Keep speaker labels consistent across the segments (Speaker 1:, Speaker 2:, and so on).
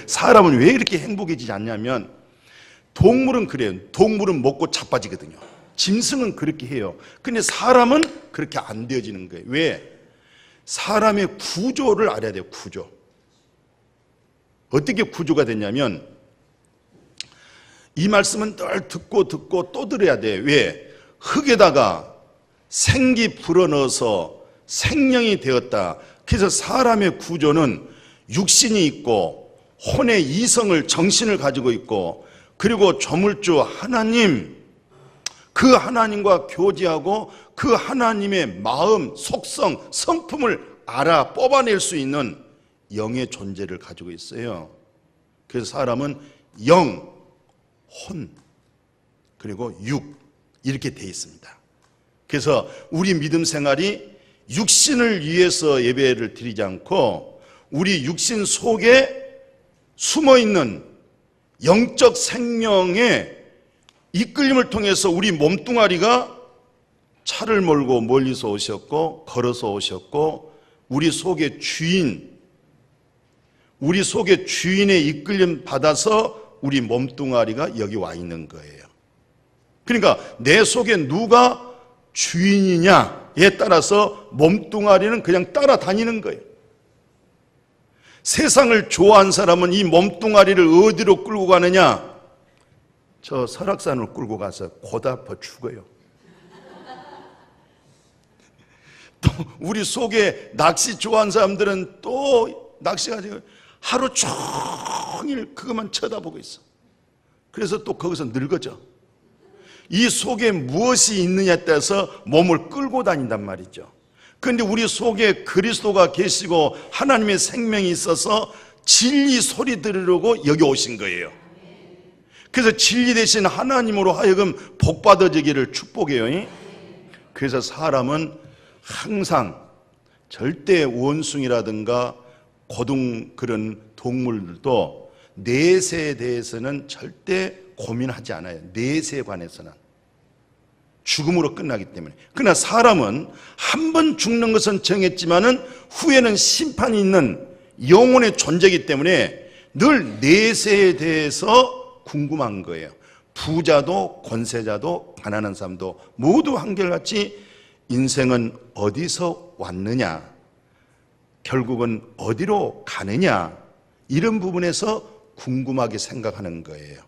Speaker 1: 사람은 왜 이렇게 행복해지지 않냐면, 동물은 그래요. 동물은 먹고 자빠지거든요. 짐승은 그렇게 해요. 근데 사람은 그렇게 안 되어지는 거예요. 왜? 사람의 구조를 알아야 돼요. 구조. 어떻게 구조가 됐냐면, 이 말씀은 늘 듣고 또 들어야 돼요. 왜? 흙에다가 생기 불어넣어서 생명이 되었다. 그래서 사람의 구조는 육신이 있고 혼의 이성을, 정신을 가지고 있고, 그리고 조물주 하나님, 그 하나님과 교제하고 그 하나님의 마음, 속성, 성품을 알아 뽑아낼 수 있는 영의 존재를 가지고 있어요. 그래서 사람은 영, 혼, 그리고 육, 이렇게 돼 있습니다. 그래서 우리 믿음 생활이 육신을 위해서 예배를 드리지 않고 우리 육신 속에 숨어있는 영적 생명의 이끌림을 통해서 우리 몸뚱아리가 차를 몰고 멀리서 오셨고 걸어서 오셨고 우리 속의 주인, 우리 속의 주인의 이끌림 받아서 우리 몸뚱아리가 여기 와 있는 거예요. 그러니까 내 속에 누가 주인이냐에 따라서 몸뚱아리는 그냥 따라다니는 거예요. 세상을 좋아한 사람은 이 몸뚱아리를 어디로 끌고 가느냐? 저 설악산을 끌고 가서 고달퍼 죽어요. 또 우리 속에 낚시 좋아하는 사람들은 또 낚시 가지고 하루 종일 그것만 쳐다보고 있어. 그래서 또 거기서 늙어져. 이 속에 무엇이 있느냐에 따라서 몸을 끌고 다닌단 말이죠. 그런데 우리 속에 그리스도가 계시고 하나님의 생명이 있어서 진리 소리 들으려고 여기 오신 거예요. 그래서 진리 대신 하나님으로 하여금 복받아지기를 축복해요. 그래서 사람은 항상 절대 원숭이라든가 고등 그런 동물들도 내세에 대해서는 절대 고민하지 않아요. 내세에 관해서는 죽음으로 끝나기 때문에. 그러나 사람은 한 번 죽는 것은 정했지만은 후에는 심판이 있는 영혼의 존재이기 때문에 늘 내세에 대해서 궁금한 거예요. 부자도 권세자도 가난한 사람도 모두 한결같이 인생은 어디서 왔느냐, 결국은 어디로 가느냐, 이런 부분에서 궁금하게 생각하는 거예요.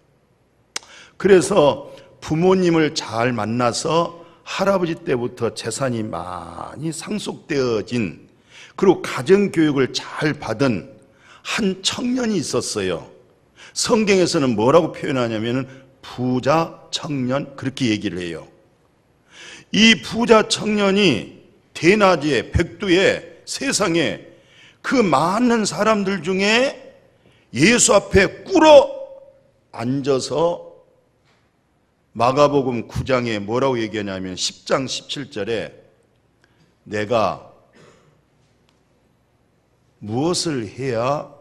Speaker 1: 그래서 부모님을 잘 만나서 할아버지 때부터 재산이 많이 상속되어진, 그리고 가정교육을 잘 받은 한 청년이 있었어요. 성경에서는 뭐라고 표현하냐면 부자 청년, 그렇게 얘기를 해요. 이 부자 청년이 대낮에 백두에 세상에 그 많은 사람들 중에 예수 앞에 꿇어 앉아서 마가복음 9장에 뭐라고 얘기하냐면 10장 17절에 내가 무엇을 해야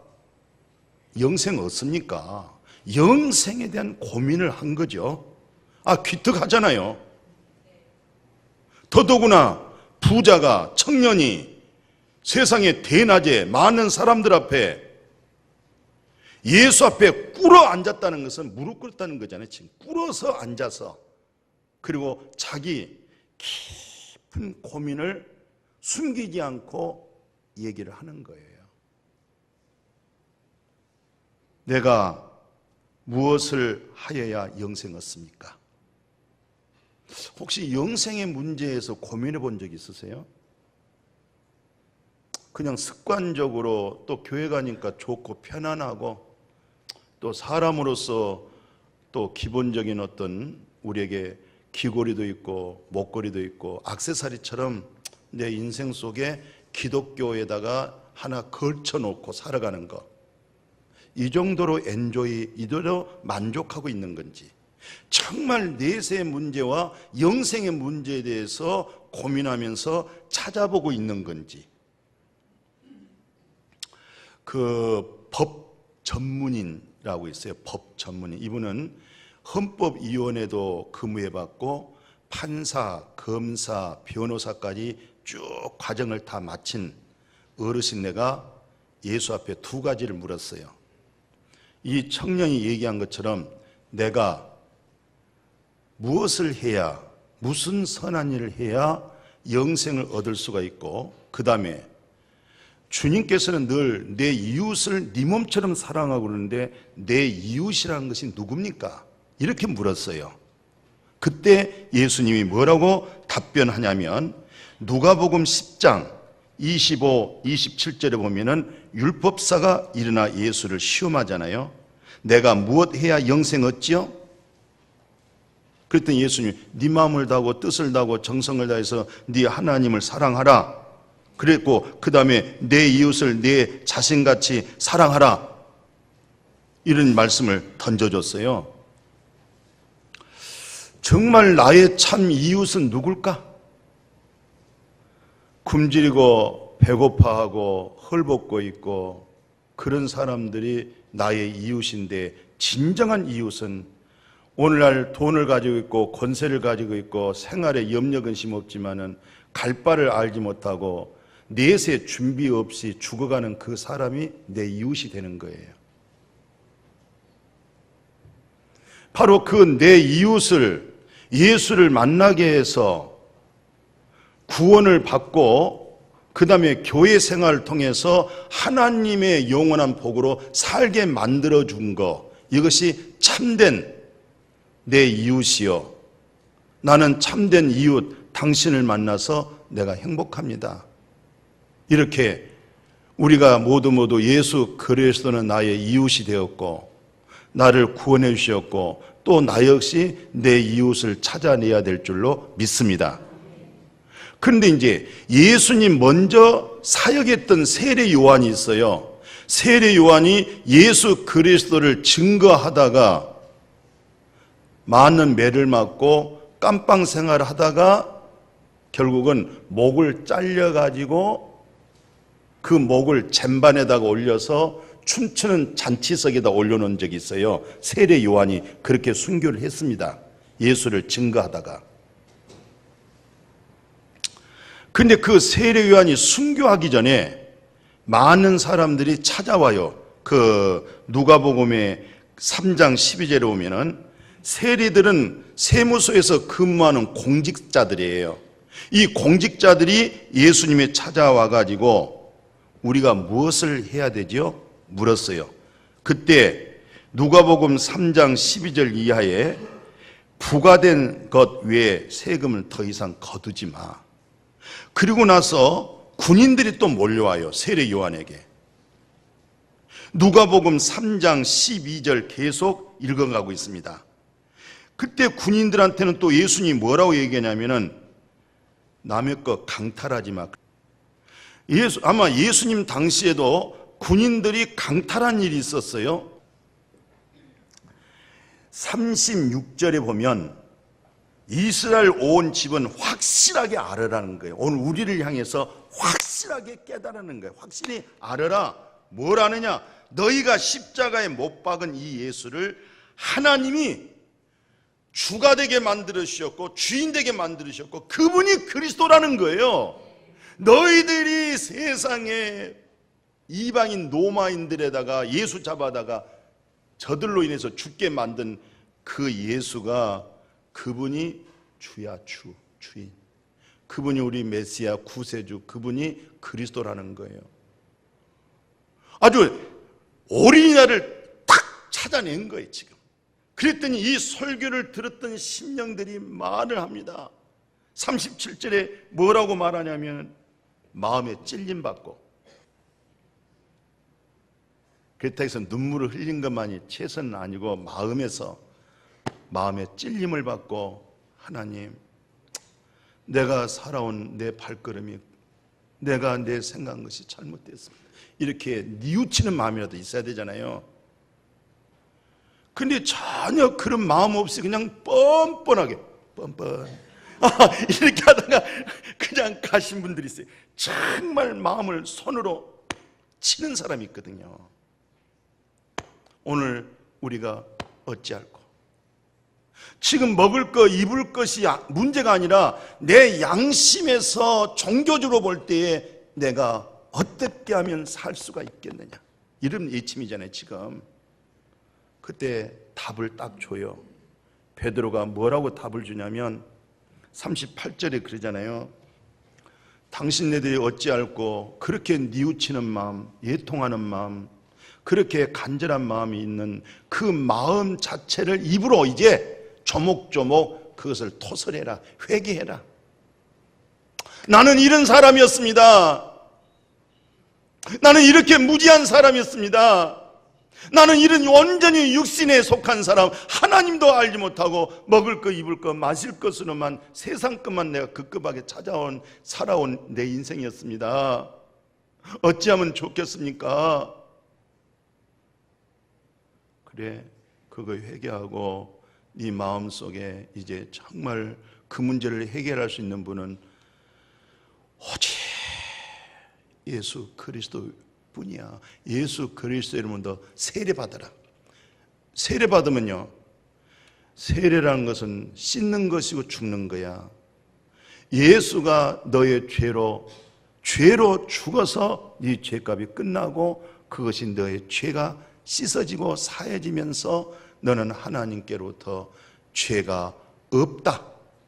Speaker 1: 영생 얻습니까? 영생에 대한 고민을 한 거죠. 기특하잖아요. 더더구나 부자가, 청년이 세상에 대낮에 많은 사람들 앞에 예수 앞에 꿇어 앉았다는 것은 무릎 꿇었다는 거잖아요. 지금 꿇어서 앉아서, 그리고 자기 깊은 고민을 숨기지 않고 얘기를 하는 거예요. 내가 무엇을 하여야 영생 얻습니까? 혹시 영생의 문제에서 고민해 본 적 있으세요? 그냥 습관적으로 또 교회 가니까 좋고 편안하고 또 사람으로서 또 기본적인 어떤 우리에게 귀걸이도 있고 목걸이도 있고 액세서리처럼 내 인생 속에 기독교에다가 하나 걸쳐놓고 살아가는 것, 이 정도로 엔조이, 이대로 만족하고 있는 건지, 정말 내세의 문제와 영생의 문제에 대해서 고민하면서 찾아보고 있는 건지. 그 법 전문인이라고 있어요. 법 전문인. 이분은 헌법위원회도 근무해봤고 판사, 검사, 변호사까지 쭉 과정을 다 마친 어르신네가 예수 앞에 두 가지를 물었어요. 이 청년이 얘기한 것처럼 내가 무엇을 해야, 무슨 선한 일을 해야 영생을 얻을 수가 있고, 그 다음에 주님께서는 늘 내 이웃을 네 몸처럼 사랑하고 그러는데 내 이웃이라는 것이 누굽니까? 이렇게 물었어요. 그때 예수님이 뭐라고 답변하냐면 누가복음 10장 25, 27절에 보면은 율법사가 일어나 예수를 시험하잖아요. 내가 무엇 해야 영생 얻지요? 그랬더니 예수님이 네 마음을 다하고 뜻을 다하고 정성을 다해서 네 하나님을 사랑하라. 그랬고 그 다음에 내 이웃을 내 자신같이 사랑하라. 이런 말씀을 던져줬어요. 정말 나의 참 이웃은 누굴까? 굶주리고 배고파하고 헐벗고 있고 그런 사람들이 나의 이웃인데, 진정한 이웃은 오늘날 돈을 가지고 있고 권세를 가지고 있고 생활에 염려 근심 없지만은 갈 바를 알지 못하고 넷에 준비 없이 죽어가는 그 사람이 내 이웃이 되는 거예요. 바로 그 내 이웃을 예수를 만나게 해서 구원을 받고 그 다음에 교회 생활을 통해서 하나님의 영원한 복으로 살게 만들어준 것, 이것이 참된 내 이웃이요, 나는 참된 이웃 당신을 만나서 내가 행복합니다. 이렇게 우리가 모두 예수 그리스도는 나의 이웃이 되었고 나를 구원해 주셨고 또 나 역시 내 이웃을 찾아내야 될 줄로 믿습니다. 그런데 이제 예수님 먼저 사역했던 세례 요한이 있어요. 세례 요한이 예수 그리스도를 증거하다가 많은 매를 맞고 깜빵 생활을 하다가 결국은 목을 잘려가지고 그 목을 쟁반에다가 올려서 춤추는 잔치석에다 올려놓은 적이 있어요. 세례 요한이 그렇게 순교를 했습니다. 예수를 증거하다가. 근데 그 세례 요한이 순교하기 전에 많은 사람들이 찾아와요. 그 누가복음의 3장 12절에 보면은 세리들은 세무소에서 근무하는 공직자들이에요. 이 공직자들이 예수님에 찾아와 가지고 우리가 무엇을 해야 되죠? 물었어요. 그때 누가복음 3장 12절 이하에 부과된 것 외에 세금을 더 이상 거두지 마. 그리고 나서 군인들이 또 몰려와요. 세례 요한에게. 누가복음 3장 12절 계속 읽어가고 있습니다. 그때 군인들한테는 또 예수님이 뭐라고 얘기하냐면은 남의 것 강탈하지 마. 아마 예수님 당시에도 군인들이 강탈한 일이 있었어요. 36절에 보면 이스라엘 온 집은 확실하게 알으라는 거예요. 오늘 우리를 향해서 확실하게 깨달으는 거예요. 확실히 알아라. 뭘 아느냐? 너희가 십자가에 못 박은 이 예수를 하나님이 주가 되게 만들으셨고 주인 되게 만들으셨고 그분이 그리스도라는 거예요. 너희들이 세상에 이방인 로마인들에다가 예수 잡아다가 저들로 인해서 죽게 만든 그 예수가 그분이 주야, 주인. 그분이 우리 메시아 구세주, 그분이 그리스도라는 거예요. 아주 어린이날을 탁 찾아낸 거예요, 지금. 그랬더니 이 설교를 들었던 심령들이 말을 합니다. 37절에 뭐라고 말하냐면 마음에 찔림받고, 그렇다고 해서 눈물을 흘린 것만이 최선은 아니고 마음에 찔림을 받고, 하나님, 내가 살아온 내 발걸음이, 내가 내 생각한 것이 잘못됐습니다. 이렇게 뉘우치는 마음이라도 있어야 되잖아요. 근데 전혀 그런 마음 없이 그냥 뻔뻔하게 이렇게 하다가 그냥 가신 분들이 있어요. 정말 마음을 손으로 치는 사람이 있거든요. 오늘 우리가 어찌할꼬? 지금 먹을 거 입을 것이 문제가 아니라 내 양심에서 종교적으로 볼 때에 내가 어떻게 하면 살 수가 있겠느냐, 이런 예침이잖아요 지금. 그때 답을 딱 줘요. 베드로가 뭐라고 답을 주냐면 38절에 그러잖아요. 당신네들이 어찌 알고 그렇게 뉘우치는 마음, 애통하는 마음, 그렇게 간절한 마음이 있는 그 마음 자체를 입으로 이제 조목조목 그것을 토설해라, 회개해라. 나는 이런 사람이었습니다. 나는 이렇게 무지한 사람이었습니다. 나는 이런 완전히 육신에 속한 사람, 하나님도 알지 못하고 먹을 거 입을 거 마실 것으로만 세상 것만 내가 급급하게 살아온 내 인생이었습니다. 어찌하면 좋겠습니까? 그래, 그거 회개하고 네 마음속에 이제 정말 그 문제를 해결할 수 있는 분은 오직 예수 그리스도 뿐이야. 예수 그리스도 이름으로 세례받아라. 세례받으면요, 세례라는 것은 씻는 것이고 죽는 거야. 예수가 너의 죄로 죽어서 네 죄값이 끝나고 그것이 너의 죄가 씻어지고 사해지면서 너는 하나님께로부터 죄가 없다,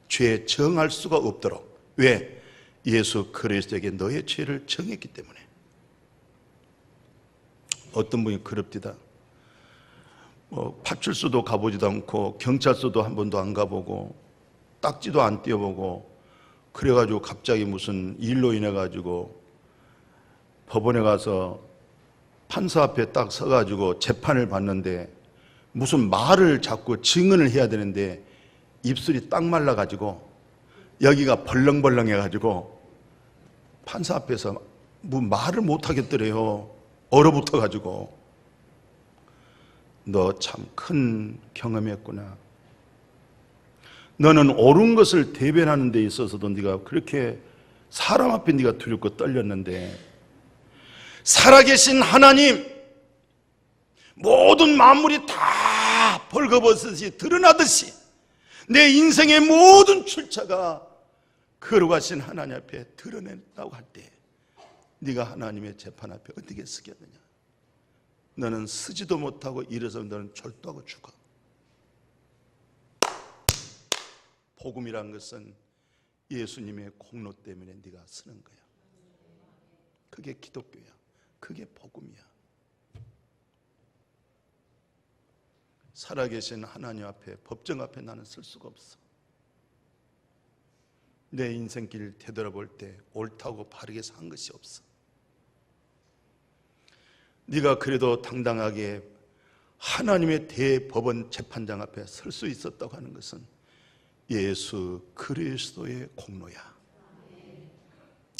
Speaker 1: 죄 정할 수가 없도록. 왜? 예수 그리스도에게 너의 죄를 정했기 때문에. 어떤 분이 그럽디다. 파출소도 가보지도 않고 경찰서도 한 번도 안 가보고 딱지도 안 띄워보고 그래가지고 갑자기 무슨 일로 인해가지고 법원에 가서 판사 앞에 딱 서가지고 재판을 받는데 무슨 말을 자꾸 증언을 해야 되는데 입술이 딱 말라가지고 여기가 벌렁벌렁해가지고 판사 앞에서 뭐 말을 못하겠더래요. 얼어붙어가지고. 너 참 큰 경험했구나. 너는 옳은 것을 대변하는 데 있어서도 네가 그렇게 사람 앞에 네가 두렵고 떨렸는데 살아계신 하나님, 모든 만물이 다 벌거벗듯이 드러나듯이 내 인생의 모든 출처가 거룩하신 하나님 앞에 드러낸다고 할 때 네가 하나님의 재판 앞에 어떻게 서겠느냐? 너는 쓰지도 못하고 일어서 너는 절도하고 죽어. 복음이란 것은 예수님의 공로 때문에 네가 쓰는 거야. 그게 기독교야. 그게 복음이야. 살아계신 하나님 앞에, 법정 앞에 나는 쓸 수가 없어. 내 인생길 되돌아볼 때 옳다고 바르게 산 것이 없어. 네가 그래도 당당하게 하나님의 대법원 재판장 앞에 설 수 있었다고 하는 것은 예수 그리스도의 공로야.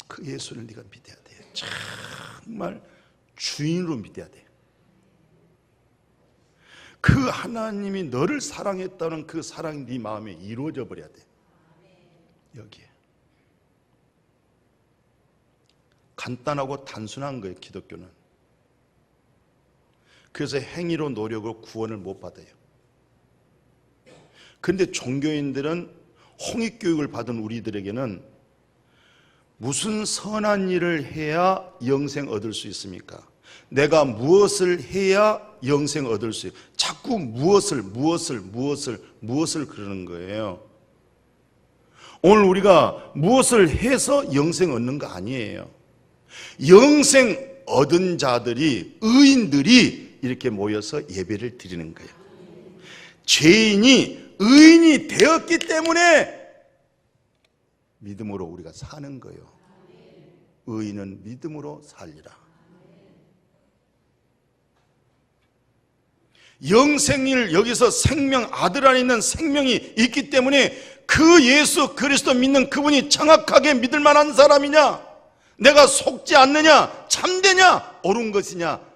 Speaker 1: 그 예수를 네가 믿어야 돼. 정말 주인으로 믿어야 돼. 그 하나님이 너를 사랑했다는 그 사랑이 네 마음에 이루어져 버려야 돼. 여기에. 간단하고 단순한 거예요, 기독교는. 그래서 행위로 노력을 구원을 못 받아요. 그런데 종교인들은 홍익교육을 받은 우리들에게는 무슨 선한 일을 해야 영생 얻을 수 있습니까? 내가 무엇을 해야 영생 얻을 수 있어요? 자꾸 무엇을 그러는 거예요. 오늘 우리가 무엇을 해서 영생 얻는 거 아니에요. 영생 얻은 자들이, 의인들이 이렇게 모여서 예배를 드리는 거예요. 죄인이 의인이 되었기 때문에 믿음으로 우리가 사는 거예요. 의인은 믿음으로 살리라. 영생일, 여기서 생명, 아들 안에 있는 생명이 있기 때문에 그 예수 그리스도 믿는 그분이 정확하게 믿을 만한 사람이냐, 내가 속지 않느냐, 참되냐, 옳은 것이냐.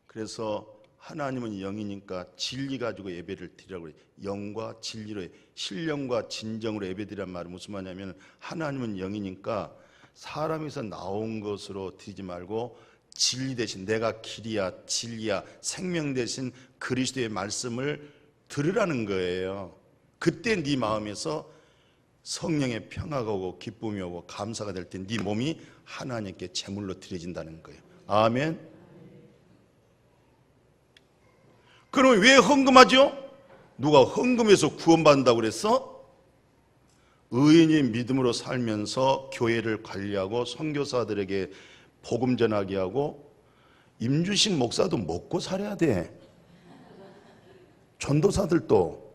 Speaker 1: 그래서 하나님은 영이니까 진리 가지고 예배를 드리라고 그래요. 영과 진리로, 신령과 진정으로 예배드리란 말은 무슨 말이냐면, 하나님은 영이니까 사람에서 나온 것으로 드리지 말고 진리 대신, 내가 길이야 진리야 생명 대신 그리스도의 말씀을 들으라는 거예요. 그때 네 마음에서 성령의 평화가 오고 기쁨이 오고 감사가 될 때 네 몸이 하나님께 제물로 드려진다는 거예요. 아멘. 그럼 왜 헌금하죠? 누가 헌금해서 구원받는다고 그랬어? 의인이 믿음으로 살면서 교회를 관리하고 선교사들에게 복음 전하게 하고 임주식 목사도 먹고 살아야 돼. 전도사들도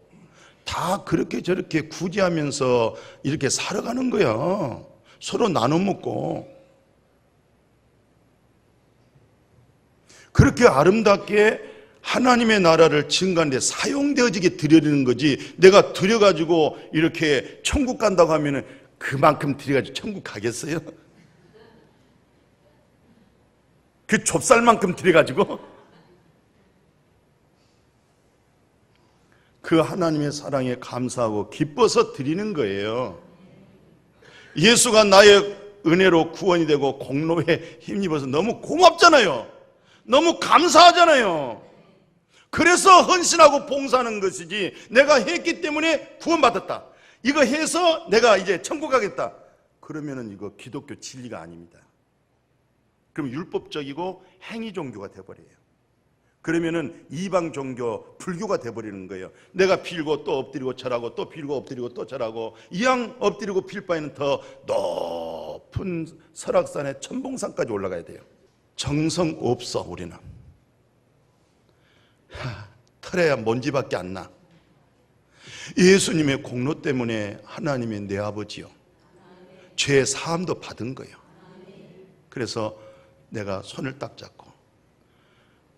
Speaker 1: 다 그렇게 저렇게 구제하면서 이렇게 살아가는 거야. 서로 나눠 먹고. 그렇게 아름답게 하나님의 나라를 증가하는데 사용되어지게 드리는 거지. 내가 드려가지고 이렇게 천국 간다고 하면은 그만큼 드려가지고 천국 가겠어요? 그 좁쌀만큼 드려가지고 그 하나님의 사랑에 감사하고 기뻐서 드리는 거예요. 예수가 나의 은혜로 구원이 되고 공로에 힘입어서 너무 고맙잖아요. 너무 감사하잖아요. 그래서 헌신하고 봉사하는 것이지, 내가 했기 때문에 구원받았다, 이거 해서 내가 이제 천국 가겠다, 그러면은 이거 기독교 진리가 아닙니다. 그럼 율법적이고 행위 종교가 돼버려요. 그러면은 이방 종교, 불교가 돼버리는 거예요. 내가 빌고 또 엎드리고 절하고 또 빌고 엎드리고 또 절하고, 이왕 엎드리고 빌 바에는 더 높은 설악산의 천봉산까지 올라가야 돼요. 정성 없어. 우리는 털에야 먼지밖에 안 나. 예수님의 공로 때문에 하나님의 내 아버지요, 죄의 사함도 받은 거예요. 그래서 내가 손을 딱 잡고,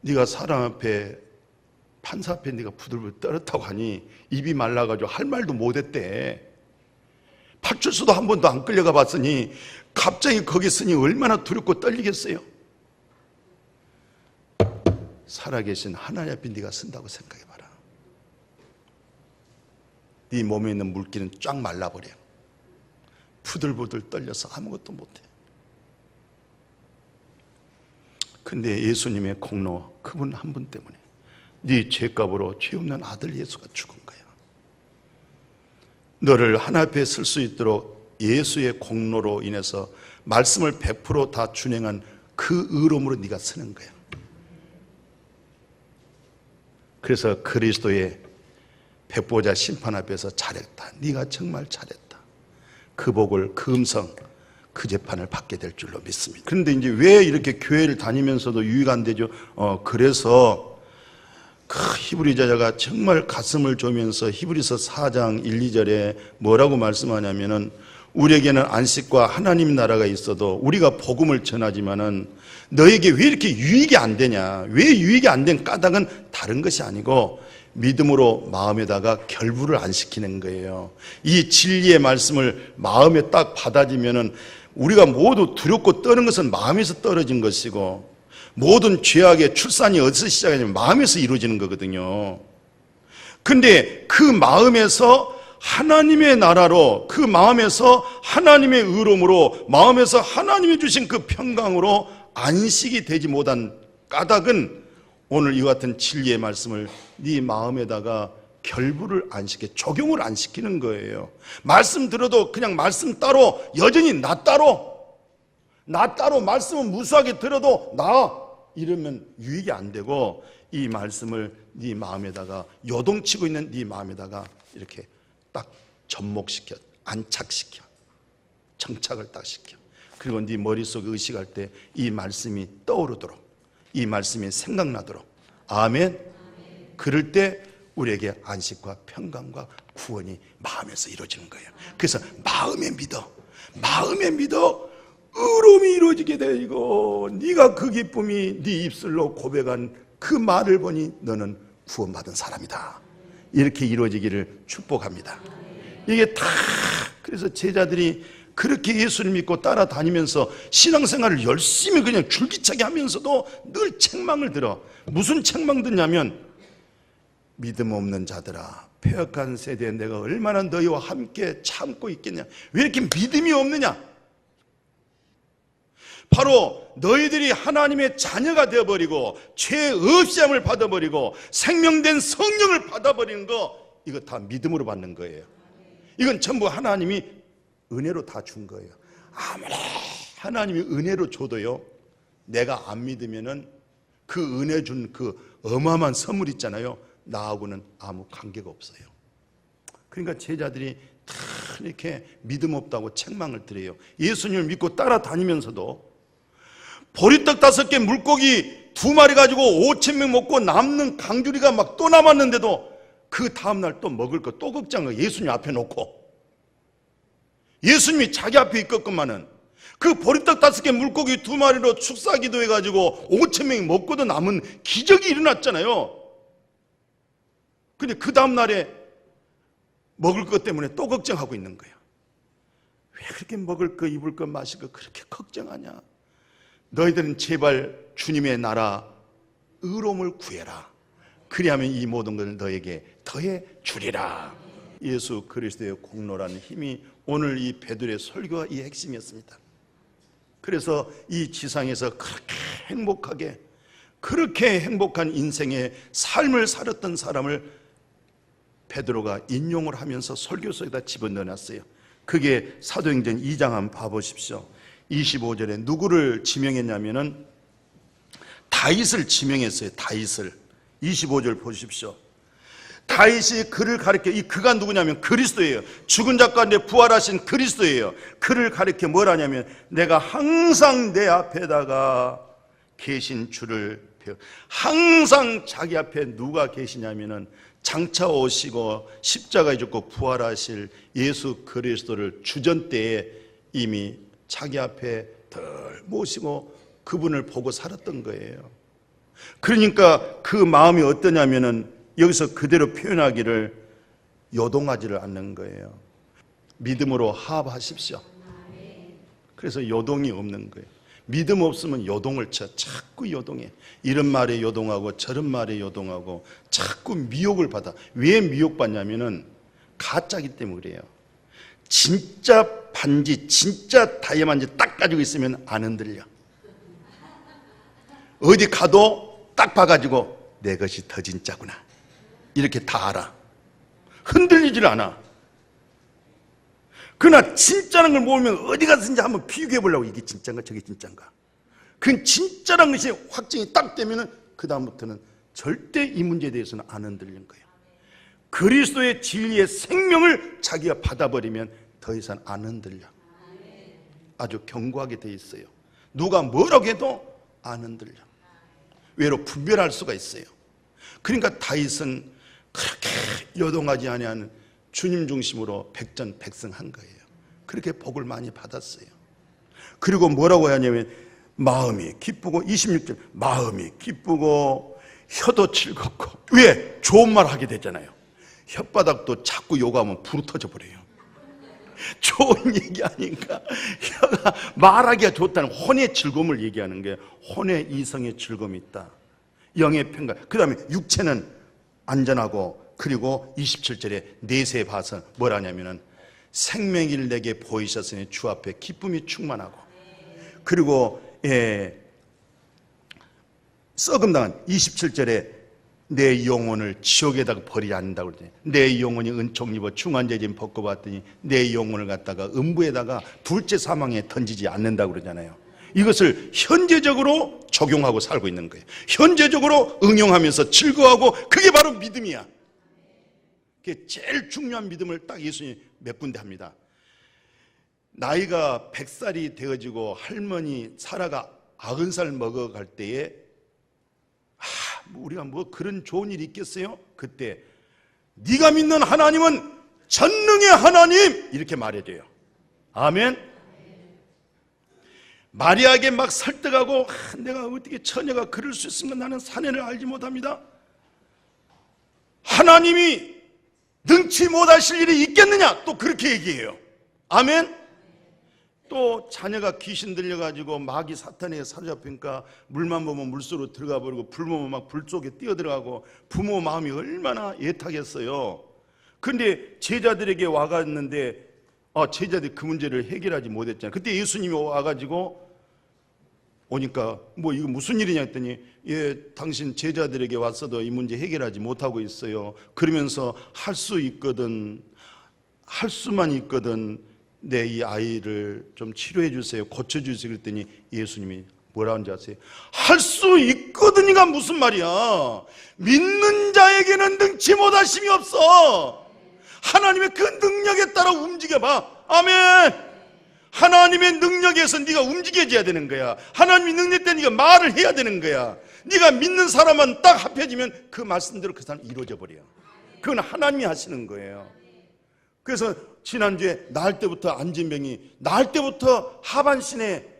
Speaker 1: 네가 사람 앞에, 판사 앞에 네가 부들부들 떨었다고 하니 입이 말라가지고 할 말도 못했대. 파출소도 한 번도 안 끌려가 봤으니 갑자기 거기 있으니 얼마나 두렵고 떨리겠어요. 살아계신 하나님 앞에 네가 쓴다고 생각해봐라. 네 몸에 있는 물기는 쫙 말라버려. 부들부들 떨려서 아무것도 못해. 근데 예수님의 공로, 그분 한 분 때문에 네 죄값으로 죄 없는 아들 예수가 죽은 거야. 너를 하나님 앞에 쓸 수 있도록 예수의 공로로 인해서 말씀을 100% 다 준행한 그 의로움으로 네가 쓰는 거야. 그래서 그리스도의 백보자 심판 앞에서 잘했다, 네가 정말 잘했다, 그 복을, 그 음성, 그 재판을 받게 될 줄로 믿습니다. 그런데 이제 왜 이렇게 교회를 다니면서도 유익 안 되죠? 그래서 그 히브리 저자가 정말 가슴을 조면서 히브리서 4장 1, 2절에 뭐라고 말씀하냐면은, 우리에게는 안식과 하나님 나라가 있어도 우리가 복음을 전하지만은 너에게 왜 이렇게 유익이 안 되냐? 왜 유익이 안 된 까닭은 다른 것이 아니고 믿음으로 마음에다가 결부를 안 시키는 거예요. 이 진리의 말씀을 마음에 딱 받아지면은, 우리가 모두 두렵고 떠는 것은 마음에서 떨어진 것이고, 모든 죄악의 출산이 어디서 시작하냐면 마음에서 이루어지는 거거든요. 근데 그 마음에서 하나님의 나라로, 그 마음에서 하나님의 의로움으로, 마음에서 하나님이 주신 그 평강으로 안식이 되지 못한 까닭은, 오늘 이와 같은 진리의 말씀을 네 마음에다가 결부를 안 시켜, 적용을 안 시키는 거예요. 말씀 들어도 그냥 말씀 따로, 여전히 나 따로 말씀은 무수하게 들어도 나 이러면 유익이 안 되고, 이 말씀을 네 마음에다가, 요동치고 있는 네 마음에다가 이렇게 딱 접목시켜, 안착시켜, 정착을 딱 시켜. 그리고 네 머릿속에 의식할 때 이 말씀이 떠오르도록, 이 말씀이 생각나도록. 아멘. 그럴 때 우리에게 안식과 평강과 구원이 마음에서 이루어지는 거예요. 그래서 마음에 믿어, 의로움이 이루어지게 되고, 네가 그 기쁨이 네 입술로 고백한 그 말을 보니 너는 구원받은 사람이다, 이렇게 이루어지기를 축복합니다. 이게 다, 그래서 제자들이 그렇게 예수를 믿고 따라다니면서 신앙생활을 열심히 그냥 줄기차게 하면서도 늘 책망을 들어. 무슨 책망 듣냐면, 믿음 없는 자들아, 패역한 세대에 내가 얼마나 너희와 함께 참고 있겠냐. 왜 이렇게 믿음이 없느냐. 바로 너희들이 하나님의 자녀가 되어버리고 죄 없이 함을 받아버리고 생명된 성령을 받아버리는 거, 이거 다 믿음으로 받는 거예요. 이건 전부 하나님이 은혜로 다 준 거예요. 아무리 하나님이 은혜로 줘도요, 내가 안 믿으면은 그 은혜 준 그 어마어마한 선물 있잖아요. 나하고는 아무 관계가 없어요. 그러니까 제자들이 다 이렇게 믿음 없다고 책망을 드려요. 예수님을 믿고 따라다니면서도 보리떡 5개 물고기 2마리 가지고 5,000명 먹고 남는 강주리가 막 또 남았는데도 그 다음날 또 먹을 거 또 걱정한 거예요. 예수님 앞에 놓고. 예수님이 자기 앞에 있겠건만은 그 보리떡 5개 물고기 2마리로 축사기도 해가지고 5,000명이 먹고도 남은 기적이 일어났잖아요. 근데 그 다음날에 먹을 것 때문에 또 걱정하고 있는 거예요. 왜 그렇게 먹을 거 입을 거 마실 거 그렇게 걱정하냐. 너희들은 제발 주님의 나라 의로움을 구해라. 그리하면 이 모든 것을 너에게 더해 주리라. 예수 그리스도의 공로라는 힘이 오늘 이 베드로의 설교가 이 핵심이었습니다. 그래서 이 지상에서 그렇게 행복하게, 그렇게 행복한 인생의 삶을 살았던 사람을 베드로가 인용을 하면서 설교서에다 집어넣어놨어요. 그게 사도행전 2장 한번 봐보십시오. 25절에 누구를 지명했냐면은 다윗을 지명했어요. 다윗을. 25절 보십시오. 다윗이 그를 가리켜, 이 그가 누구냐면 그리스도예요. 죽은 자 가운데 부활하신 그리스도예요. 그를 가리켜 뭘 하냐면 내가 항상 내 앞에다가 계신 주를 배워. 항상 자기 앞에 누가 계시냐면은 장차 오시고 십자가에 죽고 부활하실 예수 그리스도를 주전 때에 이미 자기 앞에 덜 모시고 그분을 보고 살았던 거예요. 그러니까 그 마음이 어떠냐면은 여기서 그대로 표현하기를 요동하지를 않는 거예요. 믿음으로 화합하십시오. 그래서 요동이 없는 거예요. 믿음 없으면 요동을 쳐. 자꾸 요동해. 이런 말에 요동하고 저런 말에 요동하고 자꾸 미혹을 받아. 왜 미혹받냐면은 가짜기 때문에 그래요. 진짜 반지, 진짜 다이아몬드 딱 가지고 있으면 안 흔들려. 어디 가도 딱 봐가지고 내 것이 더 진짜구나. 이렇게 다 알아. 흔들리질 않아. 그러나 진짜라는 걸 모르면 어디 가서든지 한번 비교해 보려고 이게 진짜인가 저게 진짜인가. 그 진짜라는 것이 확정이 딱 되면은 그 다음부터는 절대 이 문제에 대해서는 안 흔들리는 거예요. 그리스도의 진리의 생명을 자기가 받아버리면 더 이상 안 흔들려. 아주 견고하게 돼 있어요. 누가 뭐라고 해도 안 흔들려. 외로 분별할 수가 있어요. 그러니까 다윗은 그렇게 요동하지 아니하는 주님 중심으로 백전백승한 거예요. 그렇게 복을 많이 받았어요. 그리고 뭐라고 하냐면 마음이 기쁘고 26절 마음이 기쁘고 혀도 즐겁고. 왜? 좋은 말 하게 되잖아요. 혓바닥도 자꾸 요구하면 불어 터져 버려요. 좋은 얘기하니까 혀가 말하기가 좋다는 혼의 즐거움을 얘기하는 게 혼의 이성의 즐거움이 있다. 영의 평강. 그 다음에 육체는 안전하고, 그리고 27절에 내세 봐서 뭘 하냐면은 생명을 내게 보이셨으니 주 앞에 기쁨이 충만하고, 그리고 썩음당한 27절에 내 영혼을 지옥에다가 버리지 않는다고 그러더니 내 영혼이 은총 입어 중환자진 벗고 봤더니 내 영혼을 갖다가 음부에다가 둘째 사망에 던지지 않는다고 그러잖아요. 이것을 현재적으로 적용하고 살고 있는 거예요. 현재적으로 응용하면서 즐거워하고, 그게 바로 믿음이야. 그게 제일 중요한 믿음을 딱 예수님이 몇 군데 합니다. 나이가 100살이 되어지고 할머니 사라가 90살 먹어갈 때에 우리가 뭐 그런 좋은 일이 있겠어요? 그때 네가 믿는 하나님은 전능의 하나님 이렇게 말해줘요. 아멘. 마리아에게 막 설득하고 내가 어떻게 처녀가 그럴 수 있습니까? 나는 사내를 알지 못합니다. 하나님이 능치 못하실 일이 있겠느냐? 또 그렇게 얘기해요. 아멘. 또 자녀가 귀신 들려가지고 마귀 사탄에 사로잡히니까 물만 보면 물속으로 들어가 버리고 불 보면 막 불 속에 뛰어들어가고 부모 마음이 얼마나 애타겠어요. 그런데 제자들에게 와갔는데 제자들이 그 문제를 해결하지 못했잖아요. 그때 예수님이 와가지고 오니까 뭐 이거 무슨 일이냐 했더니 당신 제자들에게 왔어도 이 문제 해결하지 못하고 있어요. 그러면서 할 수 있거든, 할 수만 있거든 내 이 아이를 좀 치료해 주세요, 고쳐 주세요 그랬더니 예수님이 뭐라 하는지 아세요? 할 수 있거든이가 무슨 말이야? 믿는 자에게는 능치 못하심이 없어. 하나님의 그 능력에 따라 움직여봐. 아멘. 하나님의 능력에서 네가 움직여져야 되는 거야. 하나님의 능력 때 네가 말을 해야 되는 거야. 네가 믿는 사람만 딱 합해지면 그 말씀대로 그 사람 이루어져 버려. 그건 하나님이 하시는 거예요. 그래서 지난주에 나을 때부터 안진병이 나을 때부터 하반신에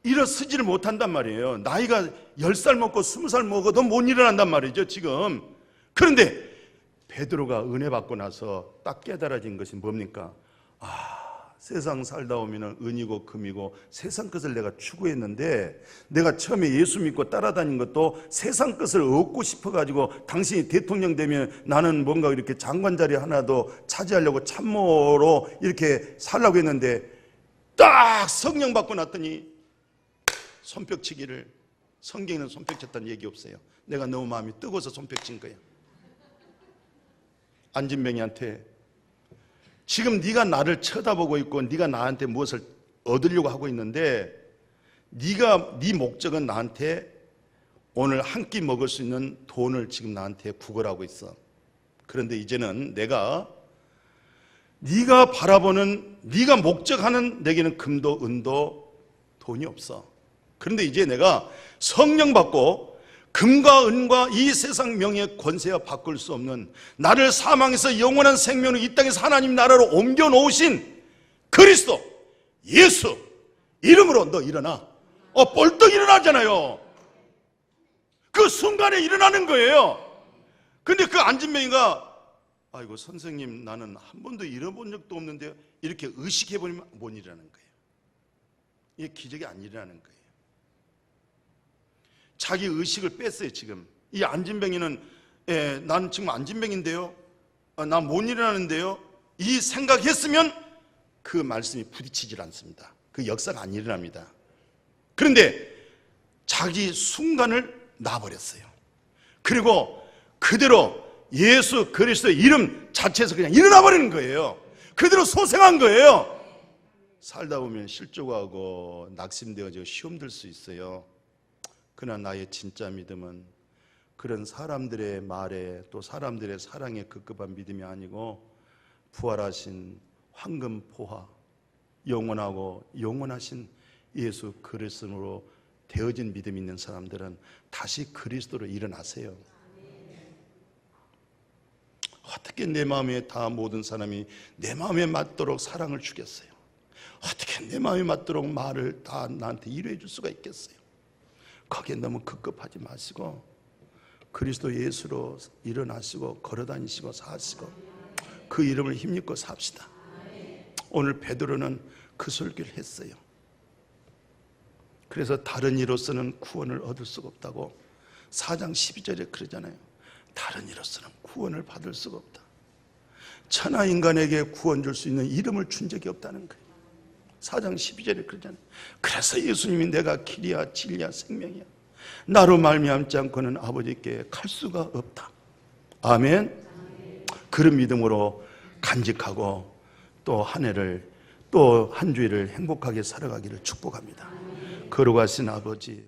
Speaker 1: 일어서지를 못한단 말이에요. 나이가 10살 먹고 20살 먹어도 못 일어난단 말이죠 지금. 그런데 베드로가 은혜 받고 나서 딱 깨달아진 것이 뭡니까? 세상 살다 오면 은이고 금이고 세상 것을 내가 추구했는데, 내가 처음에 예수 믿고 따라다닌 것도 세상 것을 얻고 싶어가지고 당신이 대통령 되면 나는 뭔가 이렇게 장관 자리 하나도 차지하려고 참모로 이렇게 살라고 했는데, 딱 성령 받고 났더니 손뼉치기를, 성경에는 손뼉쳤다는 얘기 없어요. 내가 너무 마음이 뜨거워서 손뼉친 거야. 안진뱅이한테 지금 네가 나를 쳐다보고 있고 네가 나한테 무엇을 얻으려고 하고 있는데, 네 목적은 나한테 오늘 한 끼 먹을 수 있는 돈을 지금 나한테 구걸하고 있어. 그런데 이제는 내가 네가 바라보는, 네가 목적하는 내게는 금도 은도 돈이 없어. 그런데 이제 내가 성령 받고 금과 은과 이 세상 명예 권세와 바꿀 수 없는, 나를 사망에서 영원한 생명으로 이 땅에서 하나님 나라로 옮겨 놓으신 그리스도 예수 이름으로 너 일어나. 벌떡 일어나잖아요. 그 순간에 일어나는 거예요. 근데 그 안진뱅이가 아이고 선생님 나는 한 번도 잃어본 적도 없는데요, 이렇게 의식해버리면 못 일어나는 거예요. 이게 기적이 안 일어나는 거예요. 자기 의식을 뺐어요. 지금 이 안진뱅이는 난 지금 안진뱅인데요, 난 못 일어나는데요, 이 생각했으면 그 말씀이 부딪히질 않습니다. 그 역사가 안 일어납니다. 그런데 자기 순간을 놔버렸어요. 그리고 그대로 예수 그리스도의 이름 자체에서 그냥 일어나 버리는 거예요. 그대로 소생한 거예요. 살다 보면 실족하고 낙심되어지고 시험 들 수 있어요. 그러나 나의 진짜 믿음은 그런 사람들의 말에 또 사람들의 사랑에 급급한 믿음이 아니고, 부활하신 황금 포화 영원하고 영원하신 예수 그리스도로 되어진 믿음이 있는 사람들은 다시 그리스도로 일어나세요. 어떻게 내 마음에 다 모든 사람이 내 마음에 맞도록 사랑을 주겠어요? 어떻게 내 마음에 맞도록 말을 다 나한테 이루어 줄 수가 있겠어요? 거기에 너무 급급하지 마시고 그리스도 예수로 일어나시고 걸어다니시고 사시고 그 이름을 힘입고 삽시다. 오늘 베드로는 그 설교를 했어요. 그래서 다른 이로서는 구원을 얻을 수가 없다고 4장 12절에 그러잖아요. 다른 이로서는 구원을 받을 수가 없다. 천하 인간에게 구원 줄 수 있는 이름을 준 적이 없다는 거예요. 4장 12절에 그러잖아요. 그래서 예수님이 내가 길이야 진리야 생명이야, 나로 말미암지 않고는 아버지께 갈 수가 없다. 아멘. 그런 믿음으로 간직하고 또 한 해를 또 한 주일을 행복하게 살아가기를 축복합니다. 걸어가신 아버지,